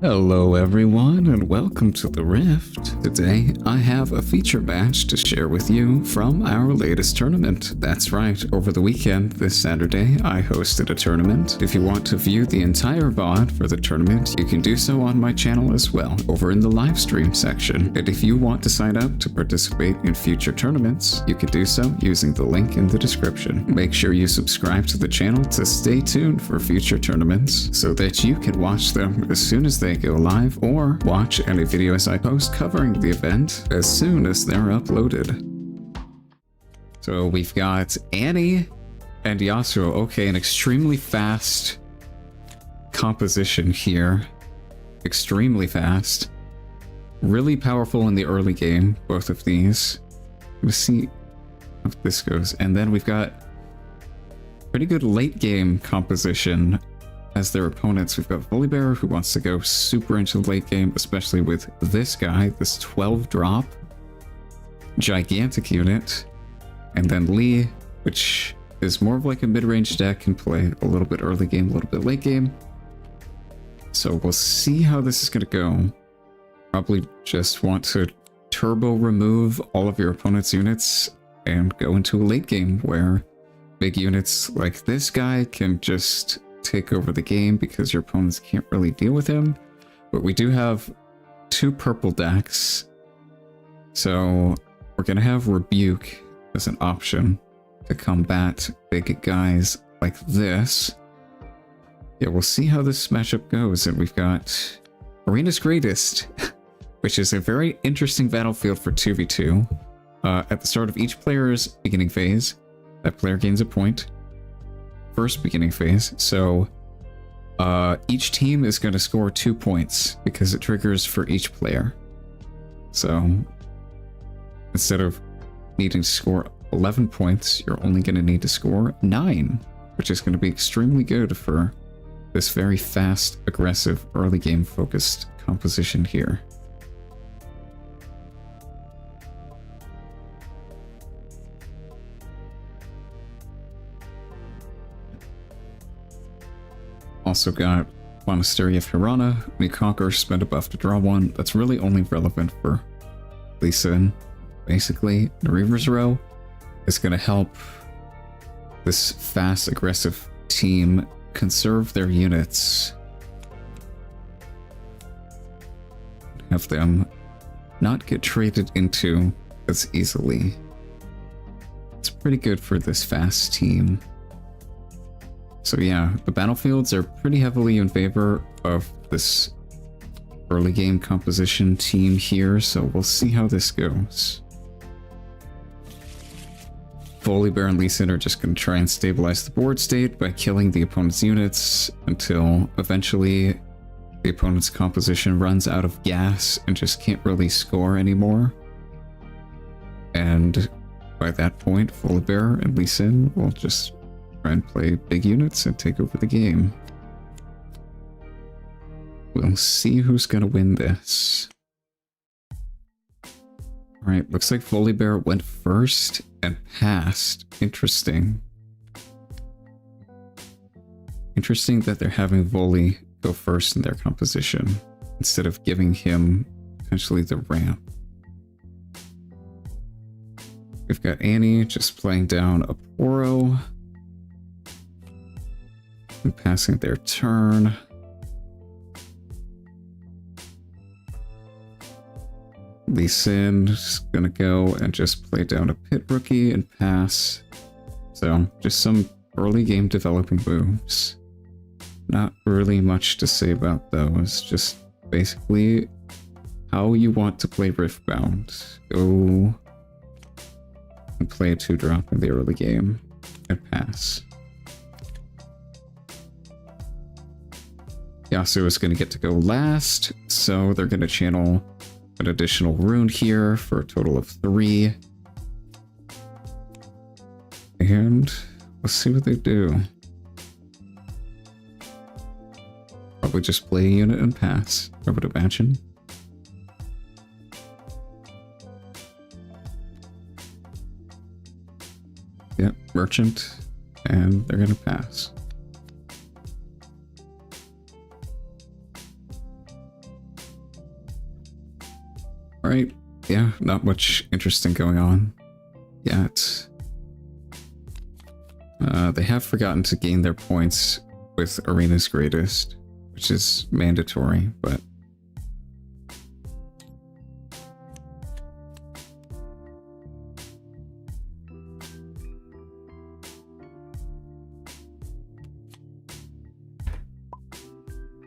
Hello everyone and welcome to the Rift. Today I have a feature match to share with you from our latest tournament. That's right, over the weekend this Saturday I hosted a tournament. If you want to view the entire VOD for the tournament, you can do so on my channel as well, over in the live stream section. And if you want to sign up to participate in future tournaments, you can do so using the link in the description. Make sure you subscribe to the channel to stay tuned for future tournaments so that you can watch them as soon as they go live, or watch any videos I post covering the event as soon as they're uploaded. So we've got Annie and Yasuo. Okay, an extremely fast composition here. Extremely fast. Really powerful in the early game, both of these. Let's see how this goes. And then we've got pretty good late game composition as their opponents. We've got Volibear, who wants to go super into the late game, especially with this guy, this 12 drop gigantic unit. And then Lee, which is more of like a mid-range deck, can play a little bit early game, a little bit late game. So we'll see how this is going to go. Probably just want to turbo remove all of your opponent's units and go into a late game where big units like this guy can just take over the game because your opponents can't really deal with him. But we do have two purple decks, so we're gonna have Rebuke as an option to combat big guys like this. Yeah, we'll see how this matchup goes. And we've got Arena's Greatest, which is a very interesting battlefield for 2v2. At the start of each player's beginning phase, that player gains a point. First beginning phase, so each team is going to score 2 points because it triggers for each player. So instead of needing to score 11 points, you're only going to need to score 9, which is going to be extremely good for this very fast, aggressive, early game focused composition here. Also got Monastery of Hirana. When you conquer, spend a buff to draw one. That's really only relevant for Lee Sin. Basically, the Reaver's Row is going to help this fast, aggressive team conserve their units. Have them not get traded into as easily. It's pretty good for this fast team. So yeah, the battlefields are pretty heavily in favor of this early game composition team here, so we'll see how this goes. Volibear and Lee Sin are just going to try and stabilize the board state by killing the opponent's units until eventually the opponent's composition runs out of gas and just can't really score anymore. And by that point, Volibear and Lee Sin will just try and play big units and take over the game. We'll see who's gonna win this. Alright, looks like Volibear went first and passed. Interesting. Interesting that they're having Voli go first in their composition instead of giving him potentially the ramp. We've got Annie just playing down a Poro and passing their turn. Lee Sin is gonna go and just play down a Pit Rookie and pass. So just some early game developing moves. Not really much to say about those, just basically how you want to play Riftbound. Go and play a 2-drop in the early game and pass. Yasuo is going to get to go last, so they're going to channel an additional rune here for a total of 3. And let's see what they do. Probably just play a unit and pass. I would imagine. Yep, Merchant, and they're going to pass. Alright, yeah, not much interesting going on yet. They have forgotten to gain their points with Arena's Greatest, which is mandatory, but...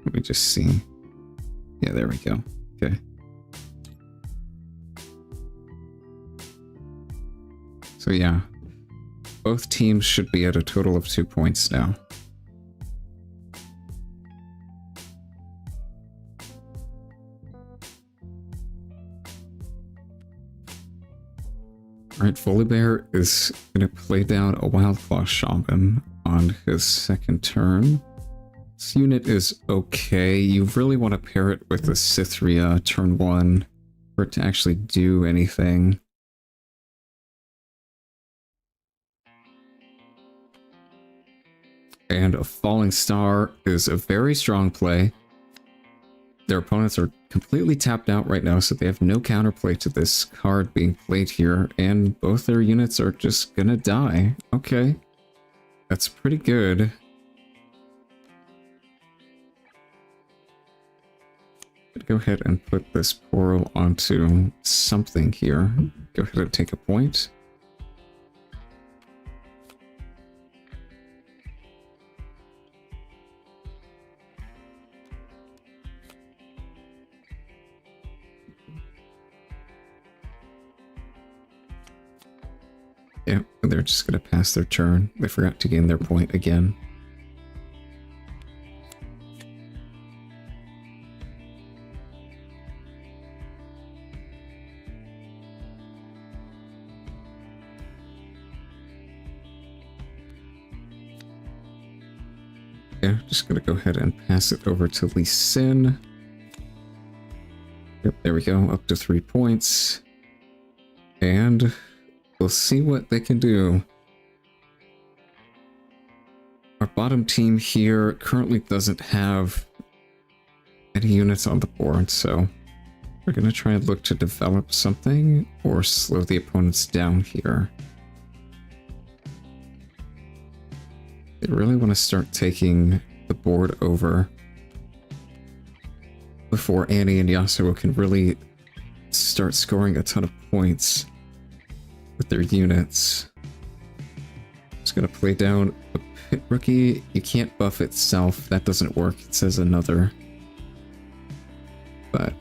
Let me just see. Yeah, there we go. Okay. So yeah, both teams should be at a total of 2 points now. Alright, Volibear is going to play down a Wildclaw Shaman on his second turn. This unit is okay. You really want to pair it with the Cythria turn 1 for it to actually do anything. And a Falling Star is a very strong play. Their opponents are completely tapped out right now, so they have no counterplay to this card being played here, and both their units are just gonna die. Okay. That's pretty good. Go ahead and put this portal onto something here. Go ahead and take a point. Yeah, they're just going to pass their turn. They forgot to gain their point again. Yeah, just going to go ahead and pass it over to Lee Sin. Yep, there we go, up to 3 points. And we'll see what they can do. Our bottom team here currently doesn't have any units on the board, so we're going to try and look to develop something or slow the opponents down here. They really want to start taking the board over before Annie and Yasuo can really start scoring a ton of points with their units. Just gonna play down a Pit Rookie. You can't buff itself. That doesn't work. It says another. But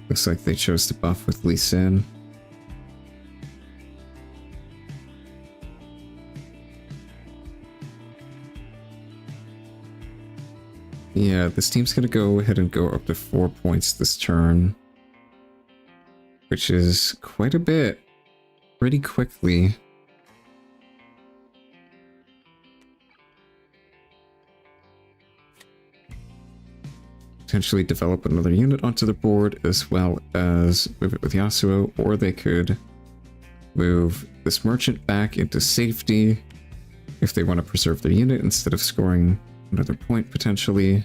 looks like they chose to buff with Lee Sin. Yeah, this team's gonna go ahead and go up to 4 points this turn, which is quite a bit. Pretty quickly. Potentially develop another unit onto the board, as well as move it with Yasuo, or they could move this merchant back into safety if they want to preserve their unit instead of scoring another point potentially.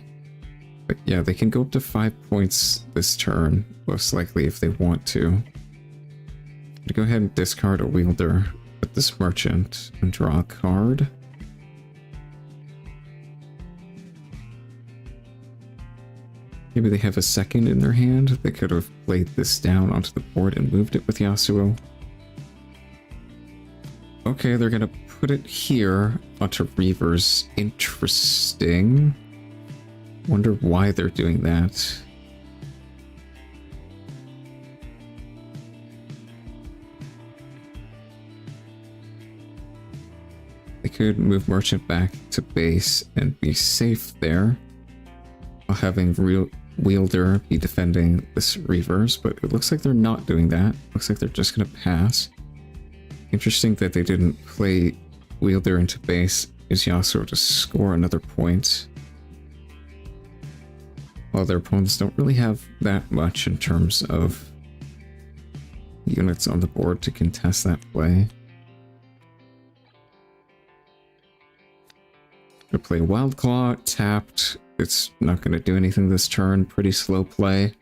But yeah, they can go up to 5 points this turn, most likely if they want to. Go ahead and discard a wielder with this merchant and draw a card. Maybe they have a second in their hand. They could have played this down onto the board and moved it with Yasuo. Okay, they're gonna put it here onto Reavers. Interesting. Wonder why they're doing that. They could move Merchant back to base and be safe there, while having Wielder be defending this Reavers, but it looks like they're not doing that. Looks like they're just gonna pass. Interesting that they didn't play Wielder into base. Is Yasuo to score another point. While their opponents don't really have that much in terms of units on the board to contest that play. Gonna play Wildclaw, tapped. It's not gonna do anything this turn. Pretty slow play.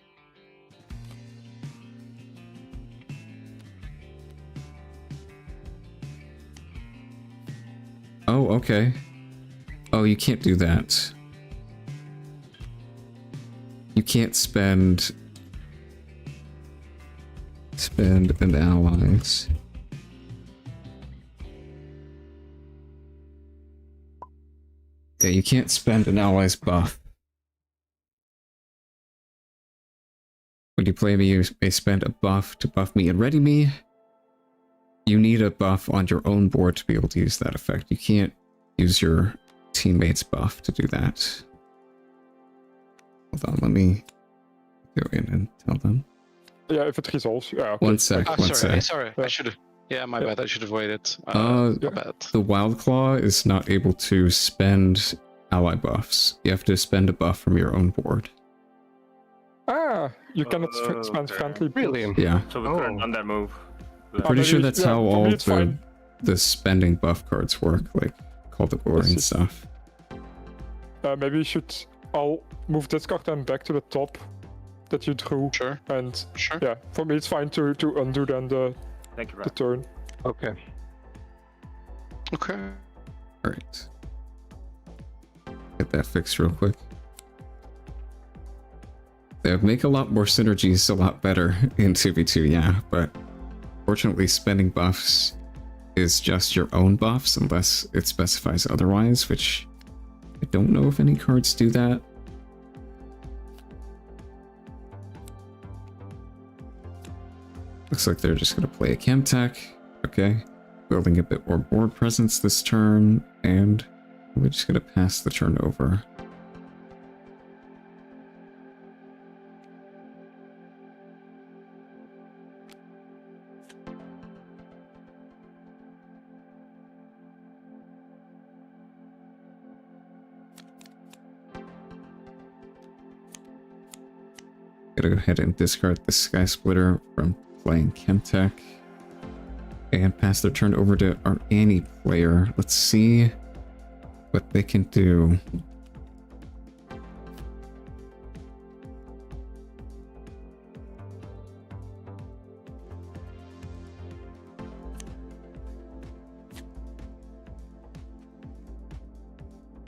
okay. Oh, you can't do that. You can't spend an allies. Yeah, you can't spend an ally's buff. When you play me, you may spend a buff to buff me and ready me. You need a buff on your own board to be able to use that effect. You can't use your teammate's buff to do that. Hold on, let me go in and tell them. Yeah, if it resolves. Yeah, okay. One sec, one sec. Sorry. I should have. Yeah, my bad. I should have waited. My bad. The Wild Claw is not able to spend ally buffs. You have to spend a buff from your own board. Ah, you cannot spend friendly. Really? Yeah. So we couldn't on that move. Pretty sure maybe- that's yeah, how for all me it's fine. the spending buff cards work, like Call to Glory and stuff. Maybe you should. I'll move this card then back to the top that you drew. Sure. And Sure. yeah, for me it's fine to undo then the Thank you, the Brad. turn. Okay. Okay. Alright. Get that fixed real quick. They would make a lot more synergies a lot better in 2v2, yeah, but fortunately spending buffs is just your own buffs unless it specifies otherwise, which I don't know if any cards do that. Looks like they're just going to play a Chemtech. Okay. Building a bit more board presence this turn, and we're just going to pass the turn over. Gotta go ahead and discard the Sky Splitter from playing Chemtech. And pass their turn over to our Annie player. Let's see what they can do.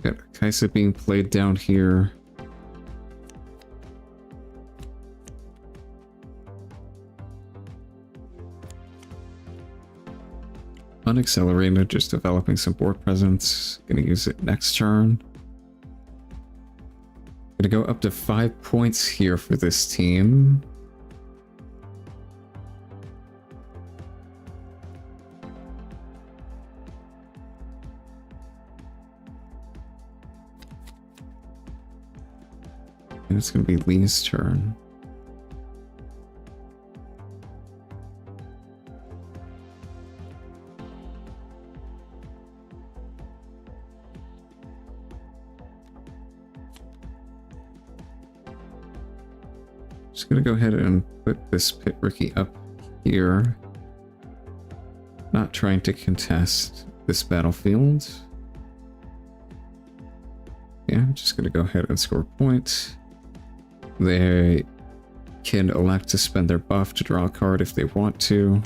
Got Kaisa being played down here. Unaccelerated, just developing some board presence. Gonna use it next turn. Gonna go up to 5 points here for this team. And it's gonna be Lee's turn. Just gonna go ahead and put this Pit Rookie up here. Not trying to contest this battlefield. Yeah, I'm just gonna go ahead and score a point. They can elect to spend their buff to draw a card if they want to.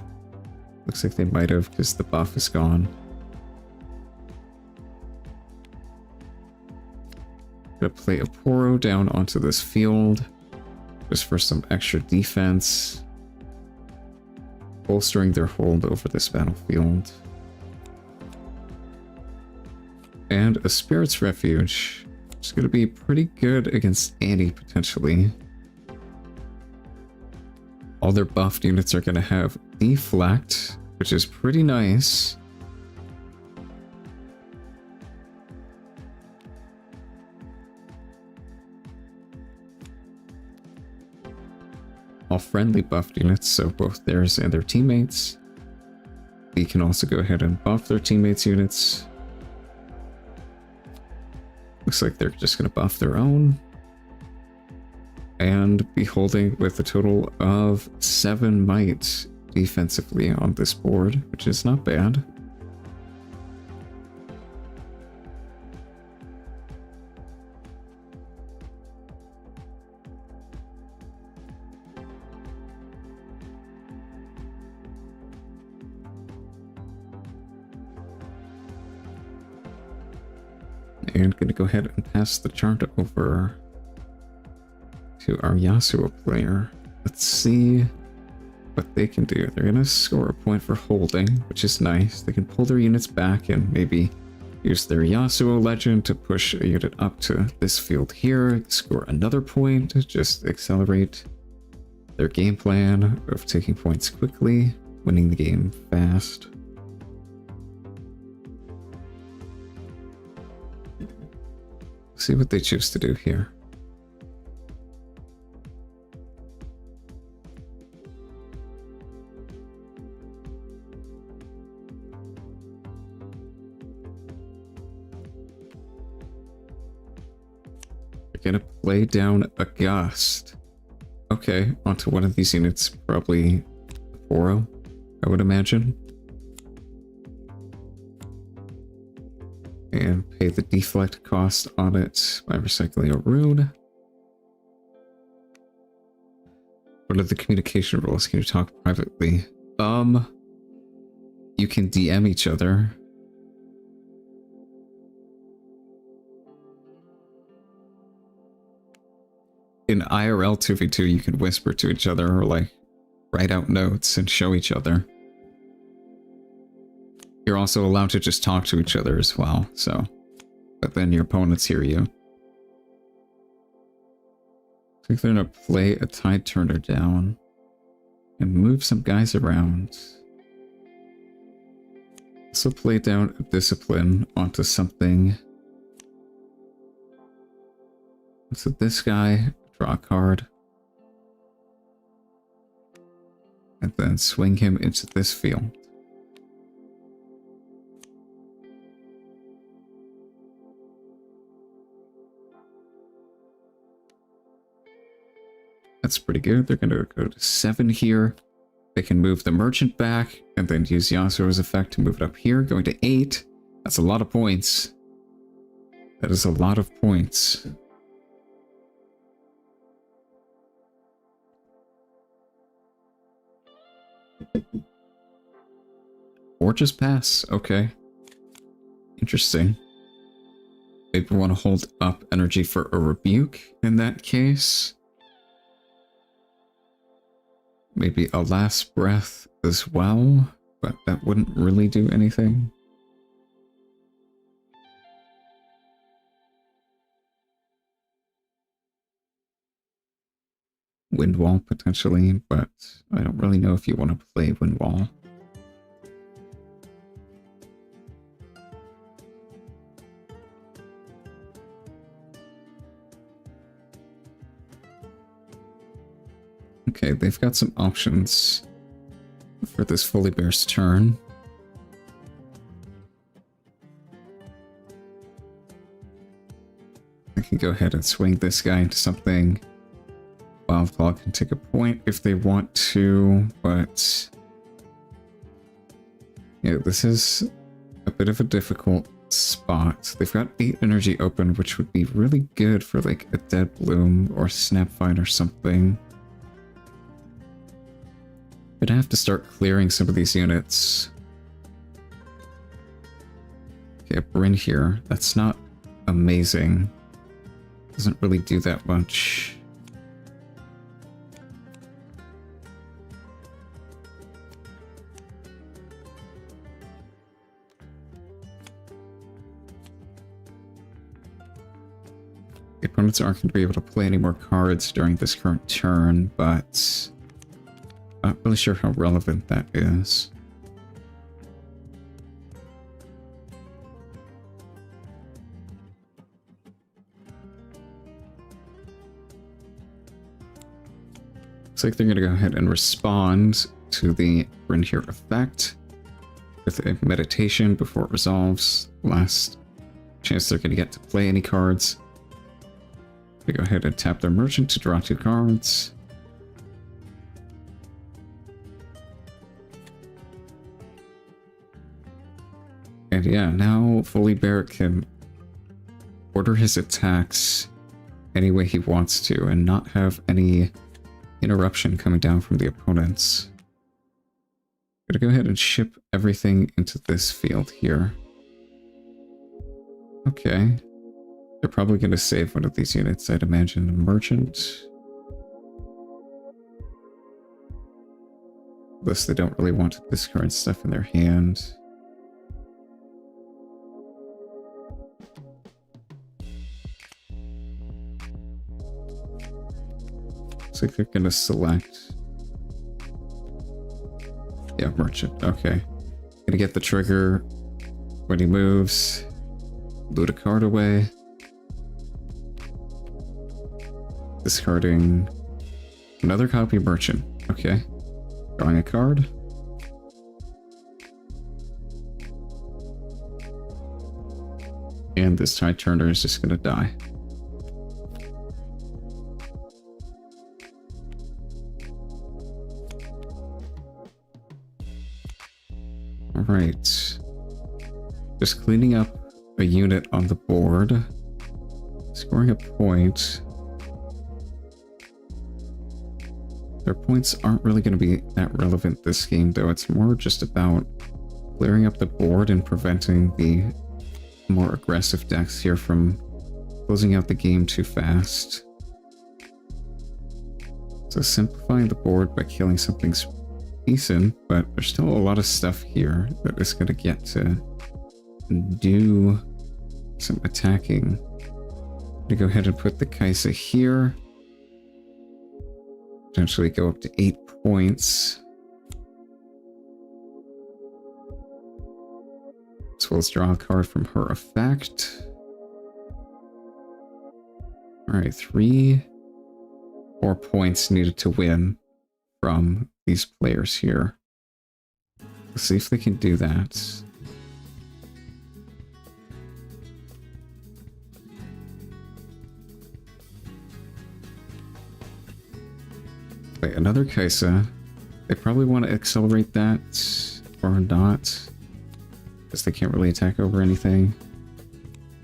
Looks like they might have because the buff is gone. Gonna play a Poro down onto this field. Just for some extra defense. Bolstering their hold over this battlefield. And a Spirit's Refuge. It's going to be pretty good against Annie, potentially. All their buffed units are going to have Deflect, which is pretty nice. All friendly buffed units, so both theirs and their teammates. We can also go ahead and buff their teammates' units. Looks like they're just going to buff their own. And be holding with a total of 7 might defensively on this board, which is not bad. And gonna go ahead and pass the chart over to our Yasuo player. Let's see what they can do. They're gonna score a point for holding, which is nice. They can pull their units back and maybe use their Yasuo legend to push a unit up to this field here, score another point, just accelerate their game plan of taking points quickly, winning the game fast. See what they choose to do here. They're gonna play down a Gust. Okay, onto one of these units, probably Oro, I would imagine. And pay the deflect cost on it by recycling a rune. What are the communication rules? Can you talk privately? You can DM each other. In IRL 2v2, you can whisper to each other or like write out notes and show each other. You're also allowed to just talk to each other as well, so, but then your opponents hear you. I think they're gonna play a Tide Turner down and move some guys around. Also play down a Discipline onto something. So this guy, draw a card. And then swing him into this field. That's pretty good. They're going to go to 7 here. They can move the merchant back and then use Yasuo's effect to move it up here. Going to 8. That's a lot of points. That is a lot of points. Or just pass. Okay. Interesting. Maybe we want to hold up energy for a rebuke in that case. Maybe a last breath as well, but that wouldn't really do anything. Wind wall potentially, but I don't really know if you want to play wind wall. Okay, they've got some options for this Volibear's turn. I can go ahead and swing this guy into something. Wildclaw can take a point if they want to, but yeah, this is a bit of a difficult spot. They've got 8 energy open, which would be really good for like a Dead Bloom or Snapvine or something. I'd have to start clearing some of these units. Okay, Bryn here. That's not amazing. Doesn't really do that much. The opponents aren't going to be able to play any more cards during this current turn, but not really sure how relevant that is. Looks like they're going to go ahead and respond to the Bryn here effect with a meditation before it resolves. Last chance they're going to get to play any cards. They go ahead and tap their merchant to draw 2 cards. And yeah, now Volibear can order his attacks any way he wants to and not have any interruption coming down from the opponents. I'm gonna go ahead and ship everything into this field here. Okay. They're probably going to save one of these units, I'd imagine. A merchant. Unless they don't really want to discard stuff in their hand. Looks like they're going to select... Yeah, merchant. Okay. Gonna get the trigger when he moves. Loot a card away. Discarding another copy merchant. Okay. Drawing a card. And this Tide Turner is just gonna die. Alright. Just cleaning up a unit on the board. Scoring a point. Their points aren't really going to be that relevant this game, though. It's more just about clearing up the board and preventing the more aggressive decks here from closing out the game too fast. So simplifying the board by killing something decent, but there's still a lot of stuff here that is going to get to do some attacking. I'm going to go ahead and put the Kaisa here. Potentially go up to 8 points. As well as draw a card from her effect. Alright, 4 points needed to win from these players here. Let's see if they can do that. Wait, another Kaisa. They probably want to accelerate that or not, because they can't really attack over anything.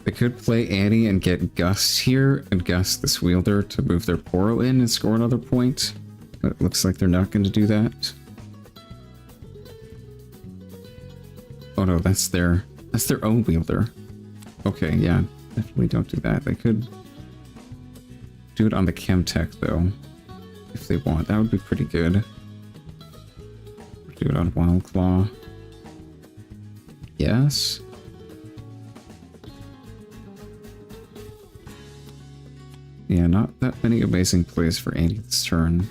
They could play Annie and get Gust here and Gust this wielder to move their Poro in and score another point. But it looks like they're not going to do that. Oh no, that's their own wielder. Okay, yeah, definitely don't do that. They could do it on the Chemtech though, if they want. That would be pretty good. Do it on Wildclaw. Yes. Yeah, not that many amazing plays for Annie this turn.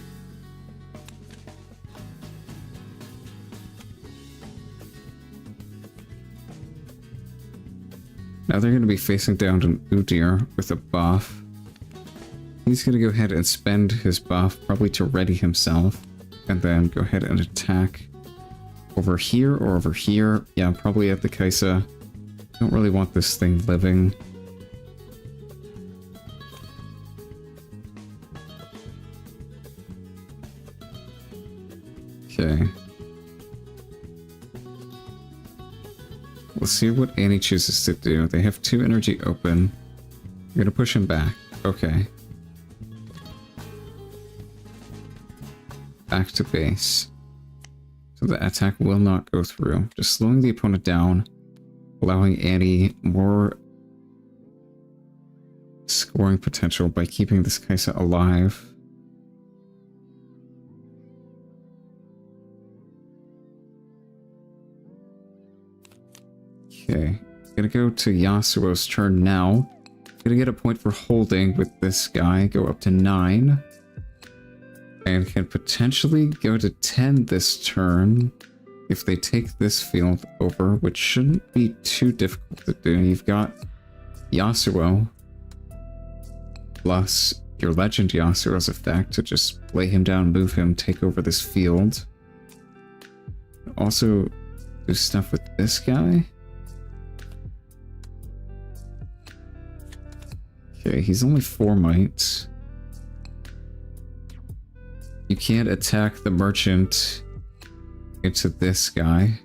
Now they're going to be facing down an Udyr with a buff. He's going to go ahead and spend his buff, probably to ready himself, and then go ahead and attack over here or over here. Yeah, probably at the Kaisa. Don't really want this thing living. Okay. Let's see what Annie chooses to do. They have 2 energy open. I'm gonna push him back. Okay. Back to base. So the attack will not go through. Just slowing the opponent down, allowing Annie more scoring potential by keeping this Kaisa alive. Okay, gonna go to Yasuo's turn now. Gonna get a point for holding with this guy, go up to 9. And can potentially go to 10 this turn if they take this field over, which shouldn't be too difficult to do. You've got Yasuo plus your Legend Yasuo's effect to just lay him down, move him, take over this field. Also do stuff with this guy. Okay, he's only 4 might. You can't attack the merchant into this guy.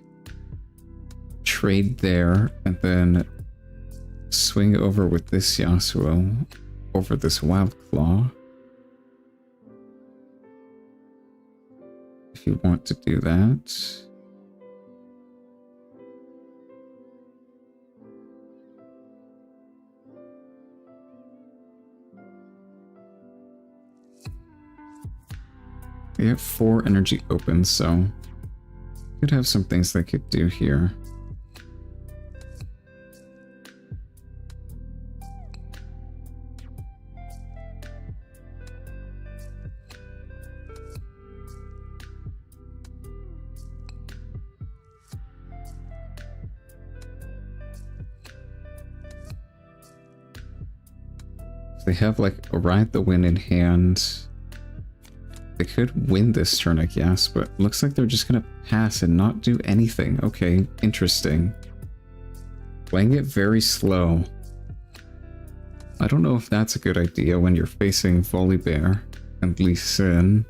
Trade there, and then swing over with this Yasuo over this Wildclaw. If you want to do that. They have 4 energy open, so could have some things they could do here. They have like a Ride the Wind in hand. They could win this turn, I guess, but looks like they're just gonna pass and not do anything. Okay, interesting. Playing it very slow. I don't know if that's a good idea when you're facing Volibear and Lee Sin.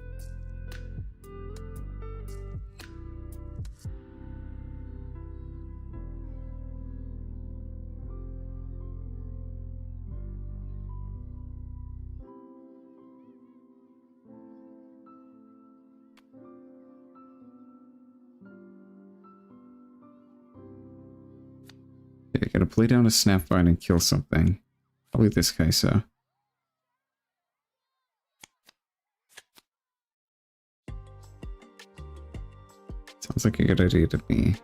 Okay, gotta play down a Snapvine and kill something. Probably this Kaisa. Sounds like a good idea to me.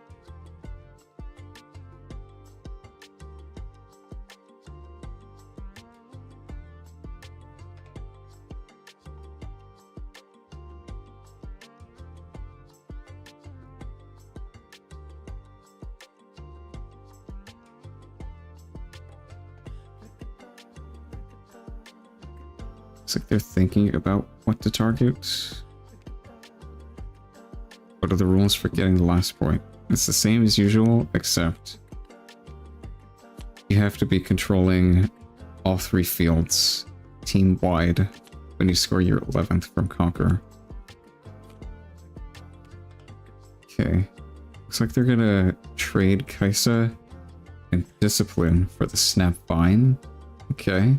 Looks like they're thinking about what to target. What are the rules for getting the last point? It's the same as usual, except you have to be controlling all 3 fields team-wide when you score your 11th from Conquer. Okay. Looks like they're gonna trade Kaisa and Discipline for the Snapvine. Okay.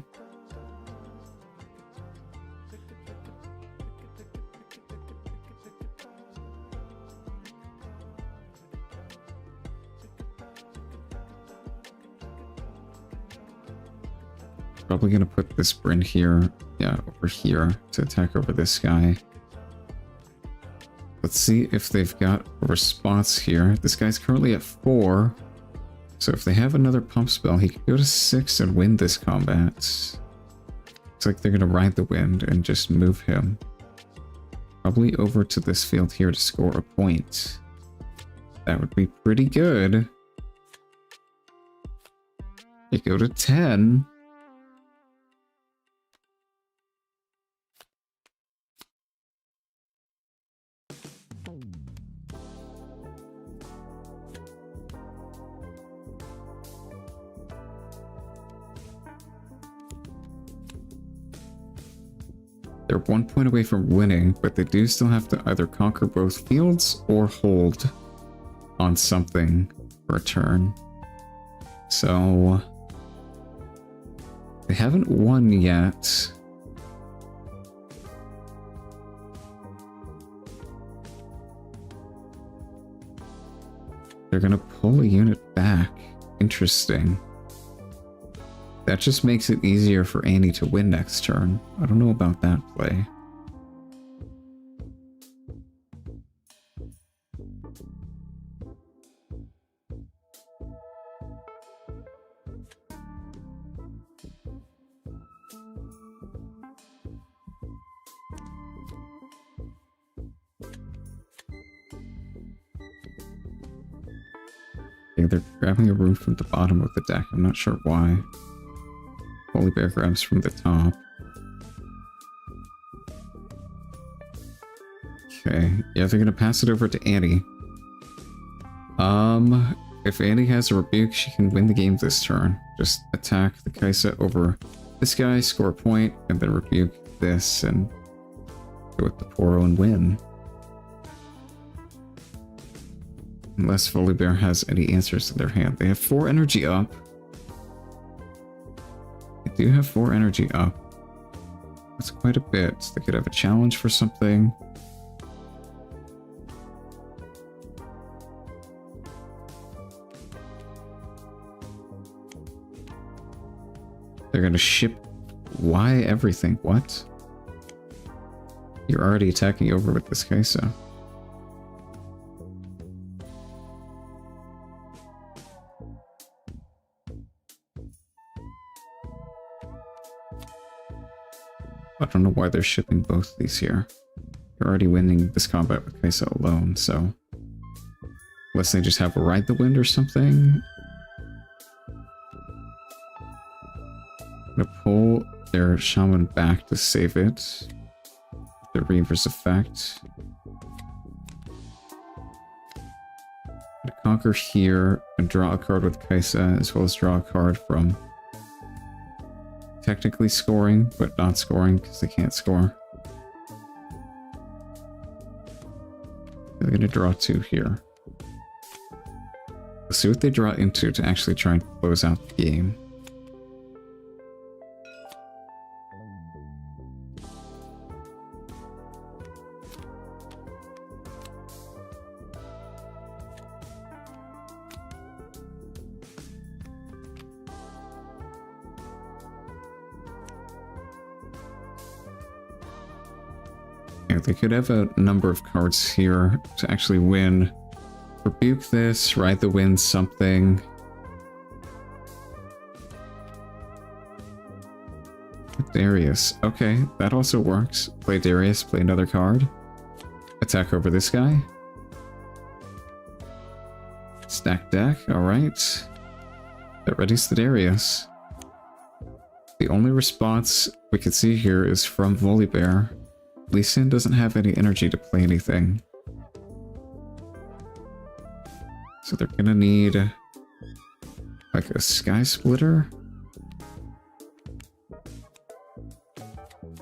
Probably gonna put this Bryn here, yeah, over here to attack over this guy. Let's see if they've got a response here. This guy's currently at 4, so if they have another pump spell, he could go to 6 and win this combat. Looks like they're gonna Ride the Wind and just move him. Probably over to this field here to score a point. That would be pretty good. They go to 10. They're 1 point away from winning, but they do still have to either conquer both fields or hold on something for a turn. So they haven't won yet. They're gonna pull a unit back. Interesting. That just makes it easier for Annie to win next turn. I don't know about that play. Okay, they're grabbing a rune from the bottom of the deck. I'm not sure why. Volibear grabs from the top. Okay, yeah, they're gonna pass it over to Annie. If Annie has a rebuke, she can win the game this turn. Just attack the Kaisa over this guy, score a point, and then rebuke this, and go with the Poro and win. Unless Volibear has any answers in their hand. They have 4 energy up. They do have 4 energy up. That's quite a bit. They could have a challenge for something. They're gonna ship... Why everything? What? You're already attacking over with this Kaisa. I don't know why they're shipping both these here. You're already winning this combat with Kaisa alone, so... Unless they just have a ride the wind or something. I'm gonna pull their shaman back to save it. The Reaver's effect. I'm gonna conquer here and draw a card with Kaisa, as well as draw a card from technically scoring, but not scoring because they can't score. They're gonna draw 2 here. Let's see what they draw into to actually try and close out the game. Yeah, they could have a number of cards here to actually win. Rebuke this, ride the wind something. Darius. Okay, that also works. Play Darius, play another card. Attack over this guy. Stack deck, alright. That readies the Darius. The only response we can see here is from Volibear. Lee Sin doesn't have any energy to play anything. So they're gonna need like a Sky Splitter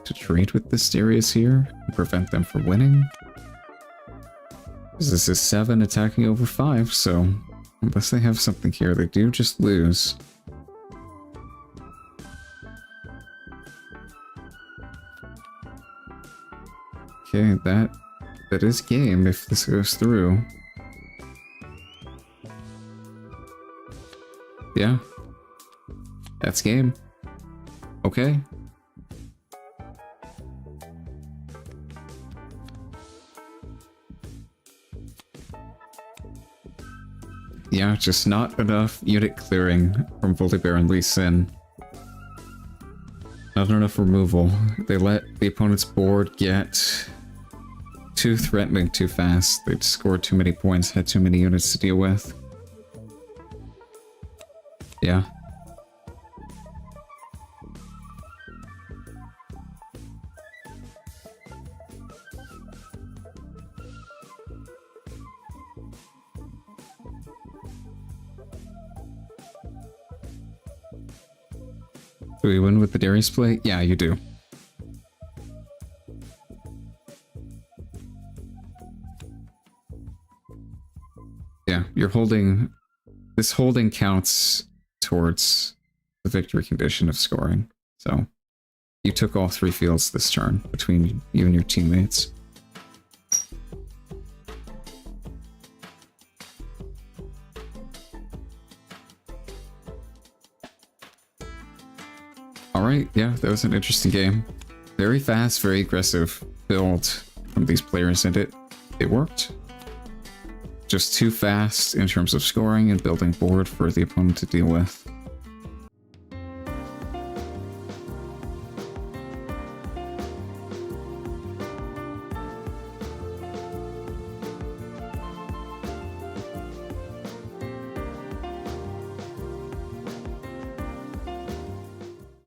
to trade with this Darius here and prevent them from winning. Because this is 7 attacking over 5, so unless they have something here, they do just lose. Okay, that is game if this goes through. Yeah. That's game. Okay. Yeah, just not enough unit clearing from Volibear and Lee Sin. Not enough removal. They let the opponent's board get too threatening too fast. They'd scored too many points, had too many units to deal with. Yeah. Do we win with the Darius play? Yeah, you do. Yeah, you're holding... This holding counts towards the victory condition of scoring. So, you took all 3 fields this turn between you and your teammates. Alright, yeah, that was an interesting game. Very fast, very aggressive build from these players, and it worked. Just too fast in terms of scoring and building board for the opponent to deal with.